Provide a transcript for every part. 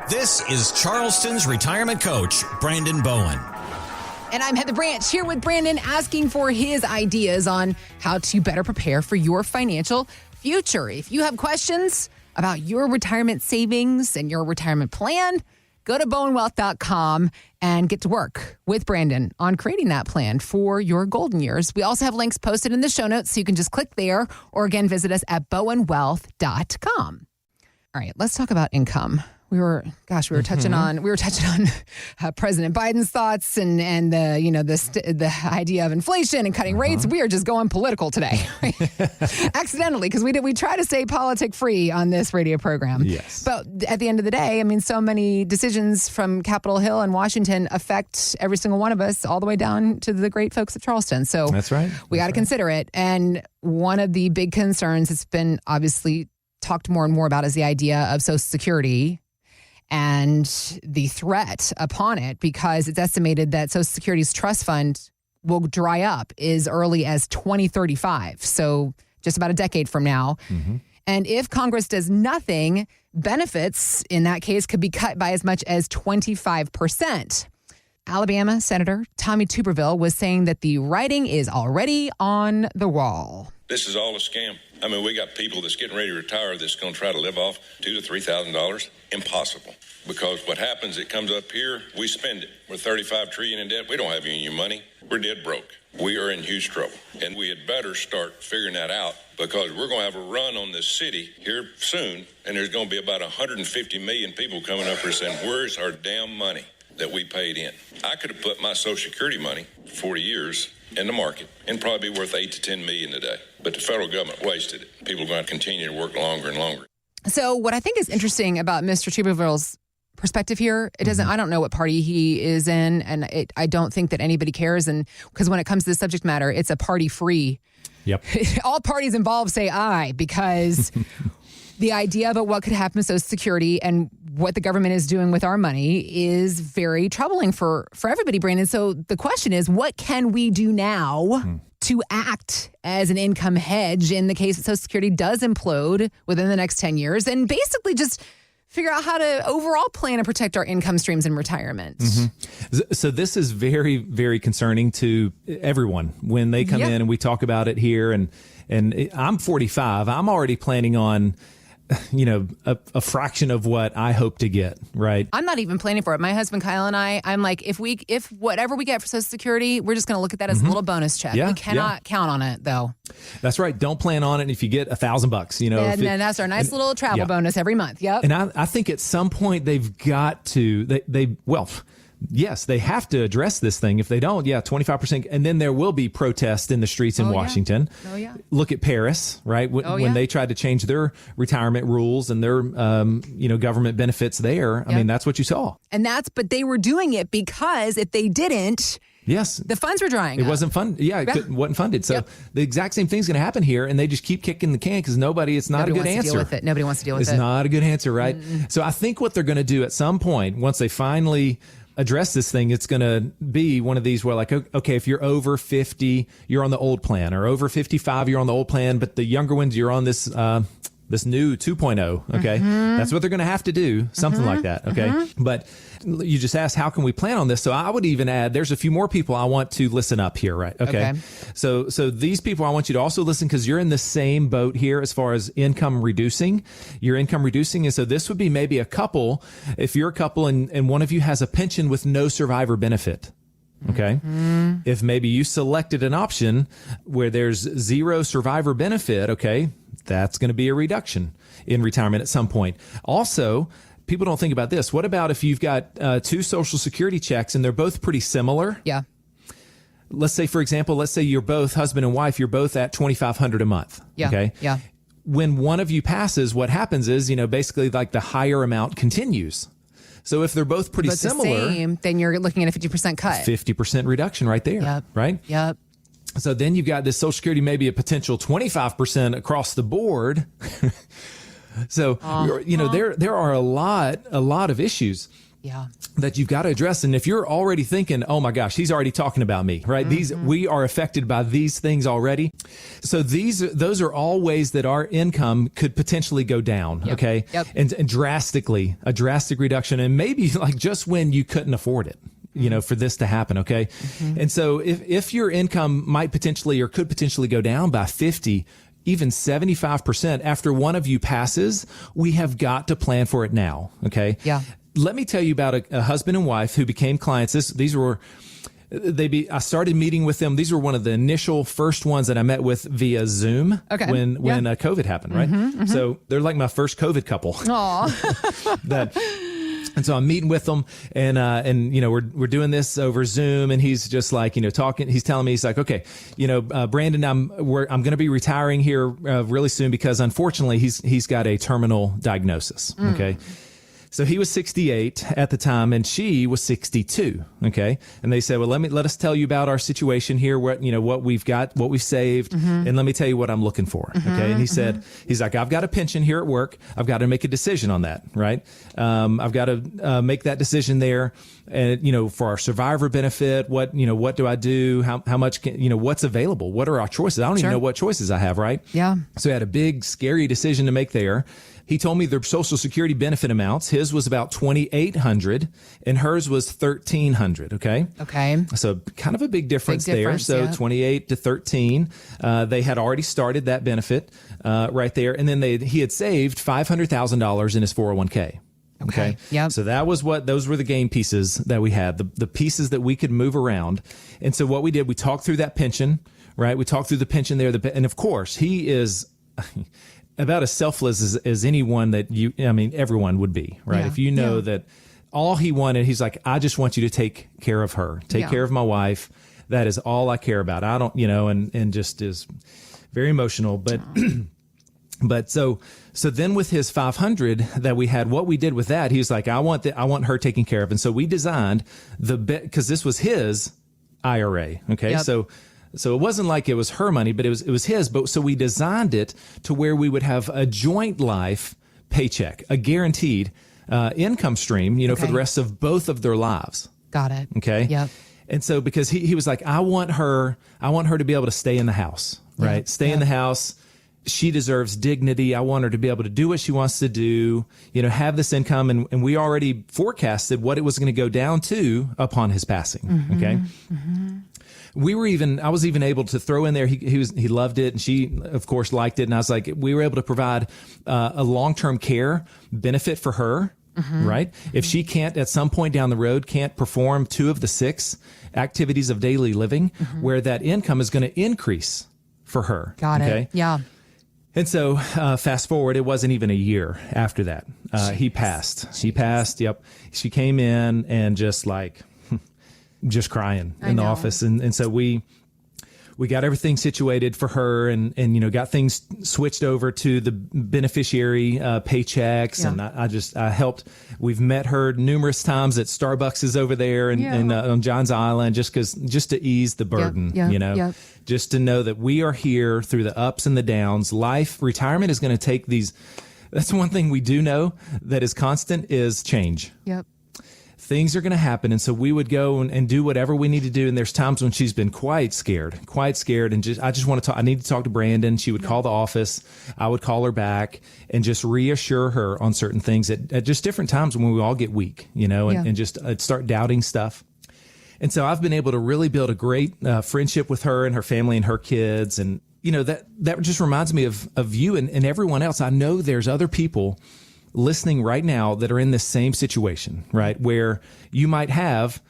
This is Charleston's retirement coach, Brandon Bowen. And I'm Heather Branch here with Brandon, asking for his ideas on how to better prepare for your financial future. If you have questions about your retirement savings and your retirement plan, go to bowenwealth.com and get to work with Brandon on creating that plan for your golden years. We also have links posted in the show notes, so you can just click there, or again, visit us at bowenwealth.com. All right, let's talk about income. We were touching on President Biden's thoughts and the idea of inflation and cutting rates. We are just going political today, accidentally, because we try to stay politic free on this radio program. Yes, but at the end of the day, I mean, so many decisions from Capitol Hill and Washington affect every single one of us, all the way down to the great folks at Charleston. So that's right. We got to consider it. And one of the big concerns that's been obviously talked more and more about is the idea of Social Security and the threat upon it, because it's estimated that Social Security's trust fund will dry up as early as 2035. So just about a decade from now. Mm-hmm. And if Congress does nothing, benefits in that case could be cut by as much as 25%. Alabama Senator Tommy Tuberville was saying that the writing is already on the wall. This is all a scam. I mean, we got people that's getting ready to retire that's going to try to live off $2,000 to $3,000. Impossible. Because what happens, it comes up here, we spend it. We're $35 trillion in debt. We don't have any money. We're dead broke. We are in huge trouble. And we had better start figuring that out, because we're going to have a run on this city here soon, and there's going to be about 150 million people coming up here saying, where's our damn money that we paid in? I could have put my Social Security money for 40 years in the market and probably be worth $8 to $10 million today. But the federal government wasted it. People are going to continue to work longer and longer. So what I think is interesting about Mr. Tuberville's perspective here, I don't know what party he is in, and I don't think that anybody cares. And because when it comes to the subject matter, it's a party free. Yep. All parties involved say aye, because the idea about what could happen to Social Security and what the government is doing with our money is very troubling for everybody, Brandon. So the question is, what can we do now to act as an income hedge in the case that Social Security does implode within the next 10 years, and basically just figure out how to overall plan and protect our income streams in retirement? Mm-hmm. So this is very, very concerning to everyone when they come in and we talk about it here. And I'm 45. I'm already planning on a fraction of what I hope to get, right? I'm not even planning for it. My husband, Kyle, and I'm like, if whatever we get for Social Security, we're just going to look at that as a little bonus check. We cannot count on it, though. That's right. Don't plan on it if you get $1,000, And then that's our nice little travel bonus every month. Yep. And I think at some point they've got to, yes, they have to address this thing. If they don't, 25%. And then there will be protests in the streets in Washington. Yeah. Oh, yeah. Look at Paris, right? When they tried to change their retirement rules and their, government benefits there. I mean, that's what you saw. But they were doing it because if they didn't, yes, the funds were drying up. It wasn't fun. It wasn't funded. So the exact same thing's going to happen here, and they just keep kicking the can because it's not a good answer. Nobody wants to deal with it. It's not a good answer, right? Mm-mm. So I think what they're going to do at some point, once they finally address this thing, it's going to be one of these where, like, okay, if you're over 50, you're on the old plan, or over 55, you're on the old plan, but the younger ones, you're on this new 2.0. Okay. Mm-hmm. That's what they're going to have to do. Something like that. Okay. Mm-hmm. But you just asked, how can we plan on this? So I would even add, there's a few more people I want to listen up here. Right. Okay. So these people, I want you to also listen, because you're in the same boat here as far as income reducing. Your income reducing. And so this would be maybe a couple, if you're a couple and one of you has a pension with no survivor benefit. Okay. Mm-hmm. If maybe you selected an option where there's zero survivor benefit, okay, that's going to be a reduction in retirement at some point. Also, people don't think about this. What about if you've got two Social Security checks and they're both pretty similar? Yeah. Let's say, for example, you're both husband and wife, you're both at $2,500 a month. Yeah. Okay. Yeah. When one of you passes, what happens is, basically like the higher amount continues. So if they're both pretty similar, then you're looking at a 50% cut. 50% reduction right there. Yep. Right? Yep. So then you've got this Social Security, maybe a potential 25% across the board. So, there are a lot of issues. Yeah. that you've got to address. And if you're already thinking, oh my gosh, he's already talking about me, right? We are affected by these things already. So those are all ways that our income could potentially go down. Yep. Okay. Yep. And a drastic reduction. And maybe like just when you couldn't afford it, for this to happen. Okay. And so if your income might potentially or could potentially go down by 50, even 75% after one of you passes, we have got to plan for it now. Okay. Yeah. Let me tell you about a husband and wife who became clients. I started meeting with them. These were one of the initial first ones that I met with via Zoom when COVID happened, right? So they're like my first COVID couple. And so I'm meeting with them and we're doing this over Zoom, and he's just like, talking, he's telling me, he's like, okay, Brandon, I'm going to be retiring here really soon because unfortunately he's got a terminal diagnosis. Okay. So he was 68 at the time and she was 62. Okay. And they said, well, let us tell you about our situation here. What we've got, what we've saved. And let me tell you what I'm looking for. Okay. And he said, he's like, I've got a pension here at work. I've got to make a decision on that. Right. I've got to make that decision there. And, for our survivor benefit, what do I do? How much what's available? What are our choices? I don't even know what choices I have. Right. Yeah. So he had a big, scary decision to make there. He told me their Social Security benefit amounts. His was about $2,800 and hers was $1,300. Okay. Okay. So kind of a big difference there. So 28 to 13. They had already started that benefit right there. And then he had saved $500,000 in his 401k. Okay. Yeah. So those were the game pieces that we had, the pieces that we could move around. And so what we did, we talked through that pension, right? We talked through the pension there. And of course, he is about as selfless as anyone that everyone would be, right? Yeah. If you know that all he wanted, he's like, I just want you to take care of her, take care of my wife. That is all I care about. I don't, and just is very emotional. But, so then with his 500 that we had, what we did with that, he was like, I want her taken care of. And so we designed because this was his IRA. Okay. Yep. So it wasn't like it was her money, but it was his. But so we designed it to where we would have a joint life paycheck, a guaranteed income stream, for the rest of both of their lives. Got it. Okay. Yep. And so because he was like, I want her to be able to stay in the house, right? Yep. Stay in the house. She deserves dignity. I want her to be able to do what she wants to do, have this income. And we already forecasted what it was going to go down to upon his passing. Okay. I was even able to throw in there. He loved it, and she, of course, liked it. And I was like, we were able to provide a long-term care benefit for her, right? If she can't, at some point down the road, can't perform 2 of the 6 activities of daily living, where that income is going to increase for her. Got it. Yeah. And so, fast forward, it wasn't even a year after that. He passed. She passed. Yep. She came in and just crying in the office. And so we got everything situated for her and got things switched over to the beneficiary paychecks. Yeah. And I helped. We've met her numerous times at Starbucks over there and on John's Island, just to ease the burden, just to know that we are here through the ups and the downs. Retirement is going to take these. That's one thing we do know that is constant is change. Yep. Things are going to happen. And so we would go and do whatever we need to do. And there's times when she's been quite scared. And I just want to talk. I need to talk to Brandon. She would call the office. I would call her back and just reassure her on certain things at just different times when we all get weak, and just start doubting stuff. And so I've been able to really build a great friendship with her and her family and her kids. And, that just reminds me of you and everyone else. I know there's other people listening right now that are in this same situation, right? Where you might have,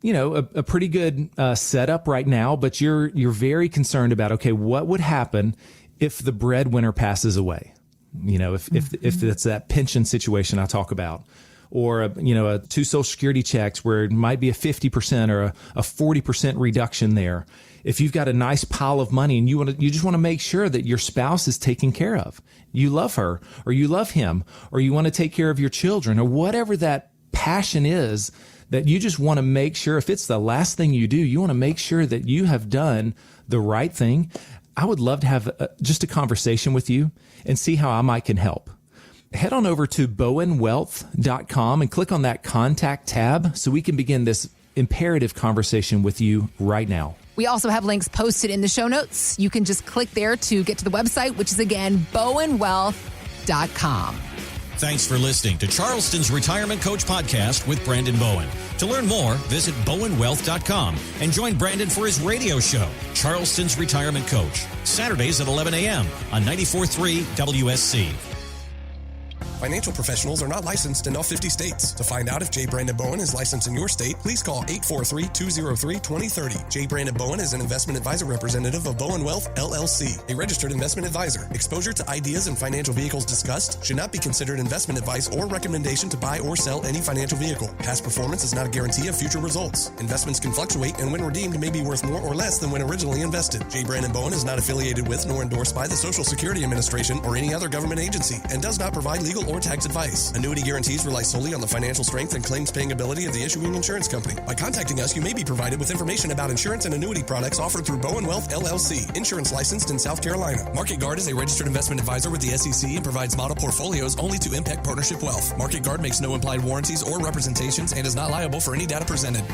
a pretty good setup right now, but you're very concerned about, okay, what would happen if the breadwinner passes away? If it's that pension situation I talk about, or a 2 Social Security checks where it might be a 50% or a 40% reduction there. If you've got a nice pile of money and you just want to make sure that your spouse is taken care of, you love her or you love him, or you want to take care of your children, or whatever that passion is, that you just want to make sure, if it's the last thing you do, you want to make sure that you have done the right thing. I would love to have just a conversation with you and see how I can help. head on over to bowenwealth.com and click on that contact tab so we can begin this imperative conversation with you right now. We also have links posted in the show notes. You can just click there to get to the website, which is, again, bowenwealth.com. Thanks for listening to Charleston's Retirement Coach Podcast with Brandon Bowen. To learn more, visit bowenwealth.com and join Brandon for his radio show, Charleston's Retirement Coach, Saturdays at 11 a.m. on 94.3 WSC. Financial professionals are not licensed in all 50 states. To find out if J. Brandon Bowen is licensed in your state, please call 843-203-2030. J. Brandon Bowen is an investment advisor representative of Bowen Wealth, LLC, a registered investment advisor. Exposure to ideas and financial vehicles discussed should not be considered investment advice or recommendation to buy or sell any financial vehicle. Past performance is not a guarantee of future results. Investments can fluctuate and when redeemed may be worth more or less than when originally invested. J. Brandon Bowen is not affiliated with nor endorsed by the Social Security Administration or any other government agency and does not provide legal or tax advice. Annuity guarantees rely solely on the financial strength and claims paying ability of the issuing insurance company. By contacting us, you may be provided with information about insurance and annuity products offered through Bowen Wealth, LLC, insurance licensed in South Carolina. Market Guard is a registered investment advisor with the SEC and provides model portfolios only to Impact Partnership Wealth. Market Guard makes no implied warranties or representations and is not liable for any data presented.